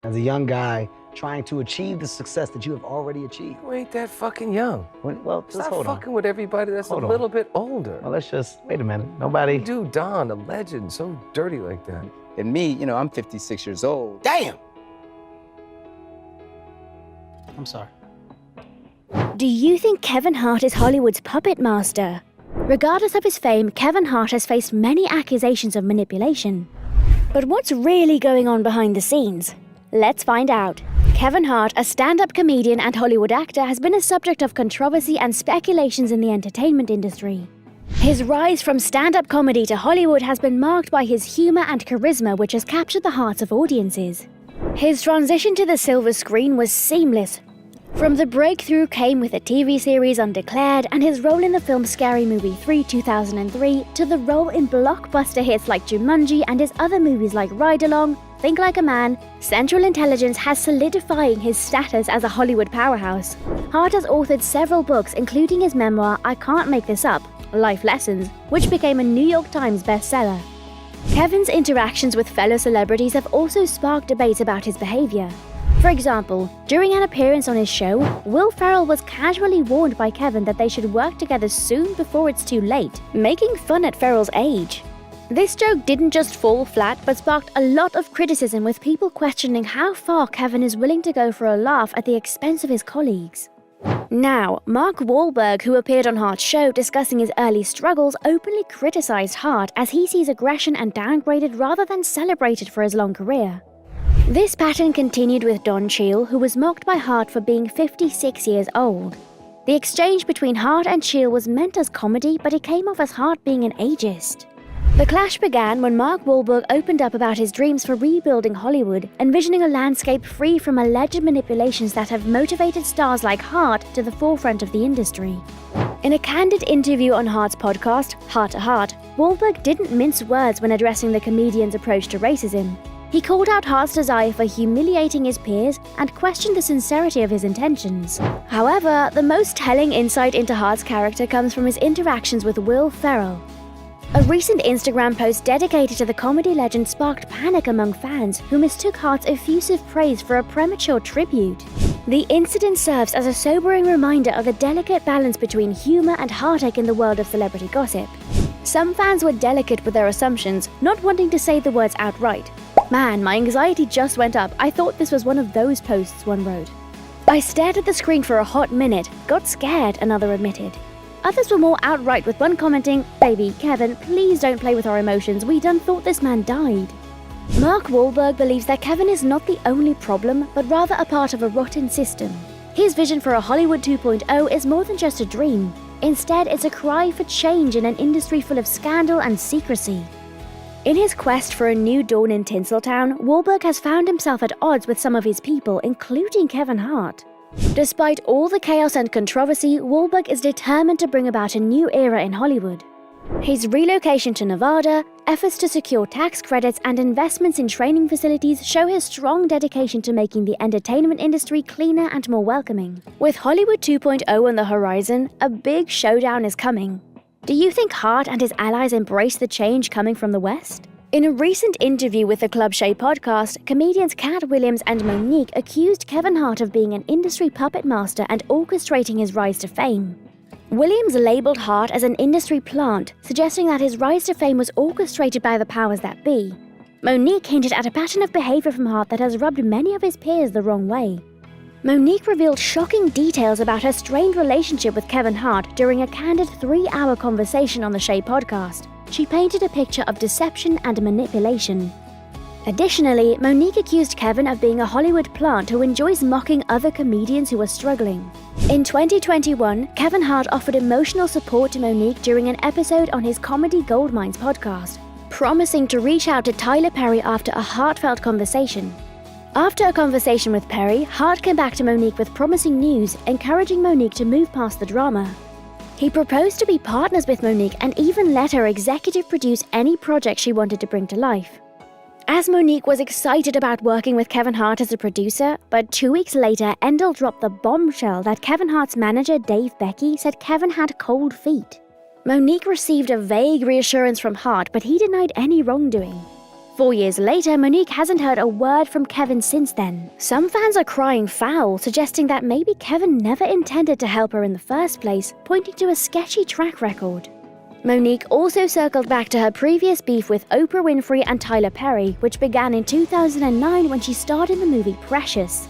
As a young guy trying to achieve the success that you have already achieved. You ain't that fucking young. Well, just Stop hold on. fucking with everybody that's Hold a on. little bit older. Well, let's just, wait a minute. Nobody. Dude, Don, a legend, so dirty like that. And me, I'm 56 years old. Damn! I'm sorry. Do you think Kevin Hart is Hollywood's puppet master? Regardless of his fame, Kevin Hart has faced many accusations of manipulation. But what's really going on behind the scenes? Let's find out. Kevin Hart, a stand-up comedian and Hollywood actor, has been a subject of controversy and speculations in the entertainment industry. His rise from stand-up comedy to Hollywood has been marked by his humor and charisma, which has captured the hearts of audiences. His transition to the silver screen was seamless. From the breakthrough came with the TV series Undeclared and his role in the film Scary Movie 3 2003 to the role in blockbuster hits like Jumanji and his other movies like Ride Along, Think Like a Man. Central Intelligence has solidifying his status as a Hollywood powerhouse. Hart has authored several books, including his memoir I Can't Make This Up, Life Lessons, which became a New York Times bestseller. Kevin's interactions with fellow celebrities have also sparked debates about his behavior. For example, during an appearance on his show, Will Ferrell was casually warned by Kevin that they should work together soon before it's too late, making fun at Ferrell's age. This joke didn't just fall flat, but sparked a lot of criticism, with people questioning how far Kevin is willing to go for a laugh at the expense of his colleagues. Now, Mark Wahlberg, who appeared on Hart's show discussing his early struggles, openly criticized Hart as he sees aggression and downgraded rather than celebrated for his long career. This pattern continued with Don Cheadle, who was mocked by Hart for being 56 years old. The exchange between Hart and Cheadle was meant as comedy, but it came off as Hart being an ageist. The clash began when Mark Wahlberg opened up about his dreams for rebuilding Hollywood, envisioning a landscape free from alleged manipulations that have motivated stars like Hart to the forefront of the industry. In a candid interview on Hart's podcast, Heart to Heart, Wahlberg didn't mince words when addressing the comedian's approach to racism. He called out Hart's desire for humiliating his peers and questioned the sincerity of his intentions. However, the most telling insight into Hart's character comes from his interactions with Will Ferrell. A recent Instagram post dedicated to the comedy legend sparked panic among fans who mistook Hart's effusive praise for a premature tribute. The incident serves as a sobering reminder of the delicate balance between humor and heartache in the world of celebrity gossip. Some fans were delicate with their assumptions, not wanting to say the words outright. "Man, my anxiety just went up. I thought this was one of those posts," one wrote. "I stared at the screen for a hot minute, got scared," another admitted. Others were more outright, with one commenting, "Baby, Kevin, please don't play with our emotions. We done thought this man died." Mark Wahlberg believes that Kevin is not the only problem, but rather a part of a rotten system. His vision for a Hollywood 2.0 is more than just a dream. Instead, it's a cry for change in an industry full of scandal and secrecy. In his quest for a new dawn in Tinseltown, Wahlberg has found himself at odds with some of his people, including Kevin Hart. Despite all the chaos and controversy, Wahlberg is determined to bring about a new era in Hollywood. His relocation to Nevada, efforts to secure tax credits, and investments in training facilities show his strong dedication to making the entertainment industry cleaner and more welcoming. With Hollywood 2.0 on the horizon, a big showdown is coming. Do you think Hart and his allies embrace the change coming from the West? In a recent interview with the Club Shay podcast, comedians Cat Williams and Monique accused Kevin Hart of being an industry puppet master and orchestrating his rise to fame. Williams labeled Hart as an industry plant, suggesting that his rise to fame was orchestrated by the powers that be. Monique hinted at a pattern of behavior from Hart that has rubbed many of his peers the wrong way. Monique revealed shocking details about her strained relationship with Kevin Hart during a candid 3-hour conversation on the Shay podcast. She painted a picture of deception and manipulation. Additionally, Monique accused Kevin of being a Hollywood plant who enjoys mocking other comedians who are struggling. In 2021, Kevin Hart offered emotional support to Monique during an episode on his Comedy Goldmines podcast, promising to reach out to Tyler Perry after a heartfelt conversation. After a conversation with Perry, Hart came back to Monique with promising news, encouraging Monique to move past the drama. He proposed to be partners with Monique and even let her executive produce any project she wanted to bring to life. As Monique was excited about working with Kevin Hart as a producer, but 2 weeks later, Endel dropped the bombshell that Kevin Hart's manager Dave Becky said Kevin had cold feet. Monique received a vague reassurance from Hart, but he denied any wrongdoing. 4 years later, Monique hasn't heard a word from Kevin since then. Some fans are crying foul, suggesting that maybe Kevin never intended to help her in the first place, pointing to a sketchy track record. Monique also circled back to her previous beef with Oprah Winfrey and Tyler Perry, which began in 2009 when she starred in the movie Precious.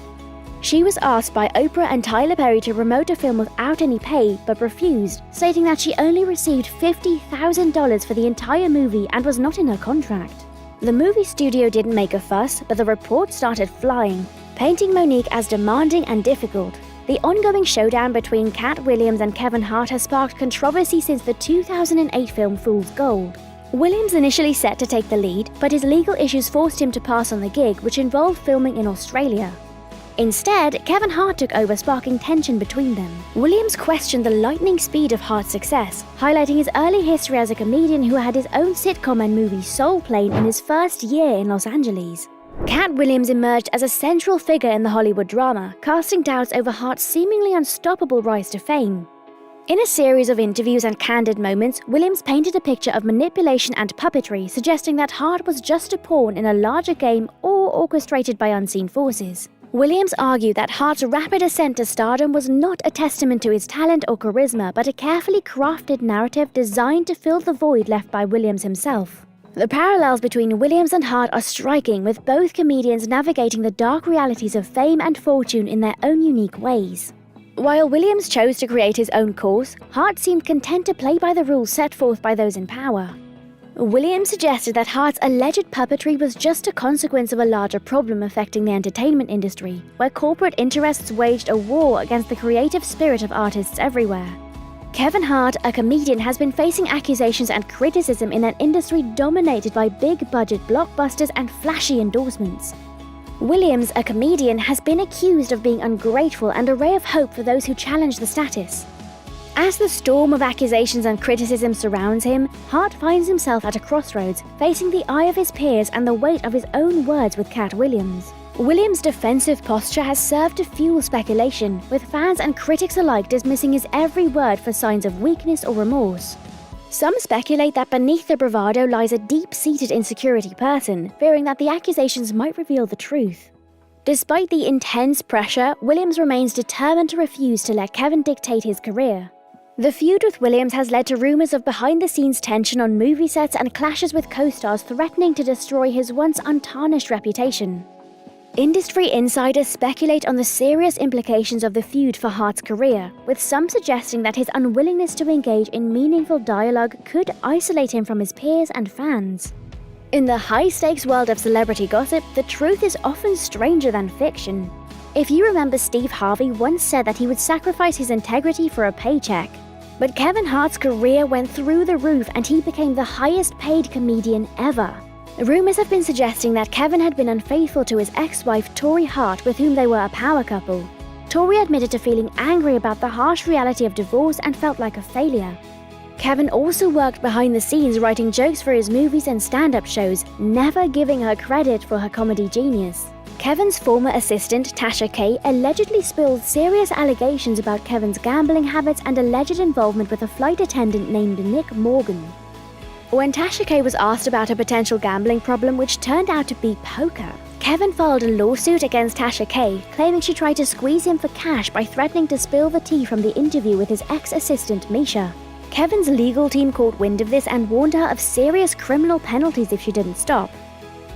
She was asked by Oprah and Tyler Perry to promote a film without any pay, but refused, stating that she only received $50,000 for the entire movie and was not in her contract. The movie studio didn't make a fuss, but the reports started flying, painting Monique as demanding and difficult. The ongoing showdown between Cat Williams and Kevin Hart has sparked controversy since the 2008 film Fool's Gold. Williams initially set to take the lead, but his legal issues forced him to pass on the gig, which involved filming in Australia. Instead, Kevin Hart took over, sparking tension between them. Williams questioned the lightning speed of Hart's success, highlighting his early history as a comedian who had his own sitcom and movie Soul Plane in his first year in Los Angeles. Cat Williams emerged as a central figure in the Hollywood drama, casting doubts over Hart's seemingly unstoppable rise to fame. In a series of interviews and candid moments, Williams painted a picture of manipulation and puppetry, suggesting that Hart was just a pawn in a larger game or orchestrated by unseen forces. Williams argued that Hart's rapid ascent to stardom was not a testament to his talent or charisma, but a carefully crafted narrative designed to fill the void left by Williams himself. The parallels between Williams and Hart are striking, with both comedians navigating the dark realities of fame and fortune in their own unique ways. While Williams chose to create his own course, Hart seemed content to play by the rules set forth by those in power. Williams suggested that Hart's alleged puppetry was just a consequence of a larger problem affecting the entertainment industry, where corporate interests waged a war against the creative spirit of artists everywhere. Kevin Hart, a comedian, has been facing accusations and criticism in an industry dominated by big-budget blockbusters and flashy endorsements. Williams, a comedian, has been accused of being ungrateful and a ray of hope for those who challenge the status. As the storm of accusations and criticism surrounds him, Hart finds himself at a crossroads, facing the eye of his peers and the weight of his own words with Cat Williams. Williams' defensive posture has served to fuel speculation, with fans and critics alike dismissing his every word for signs of weakness or remorse. Some speculate that beneath the bravado lies a deep-seated insecurity person, fearing that the accusations might reveal the truth. Despite the intense pressure, Williams remains determined to refuse to let Kevin dictate his career. The feud with Williams has led to rumors of behind-the-scenes tension on movie sets and clashes with co-stars threatening to destroy his once untarnished reputation. Industry insiders speculate on the serious implications of the feud for Hart's career, with some suggesting that his unwillingness to engage in meaningful dialogue could isolate him from his peers and fans. In the high-stakes world of celebrity gossip, the truth is often stranger than fiction. If you remember, Steve Harvey once said that he would sacrifice his integrity for a paycheck. But Kevin Hart's career went through the roof and he became the highest-paid comedian ever. Rumors have been suggesting that Kevin had been unfaithful to his ex-wife Tori Hart, with whom they were a power couple. Tori admitted to feeling angry about the harsh reality of divorce and felt like a failure. Kevin also worked behind the scenes writing jokes for his movies and stand-up shows, never giving her credit for her comedy genius. Kevin's former assistant, Tasha K, allegedly spilled serious allegations about Kevin's gambling habits and alleged involvement with a flight attendant named Nick Morgan. When Tasha K was asked about a potential gambling problem, which turned out to be poker, Kevin filed a lawsuit against Tasha K, claiming she tried to squeeze him for cash by threatening to spill the tea from the interview with his ex-assistant, Misha. Kevin's legal team caught wind of this and warned her of serious criminal penalties if she didn't stop.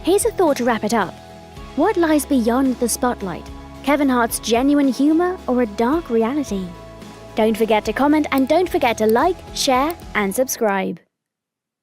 Here's a thought to wrap it up. What lies beyond the spotlight? Kevin Hart's genuine humor or a dark reality? Don't forget to comment and don't forget to like, share, and subscribe.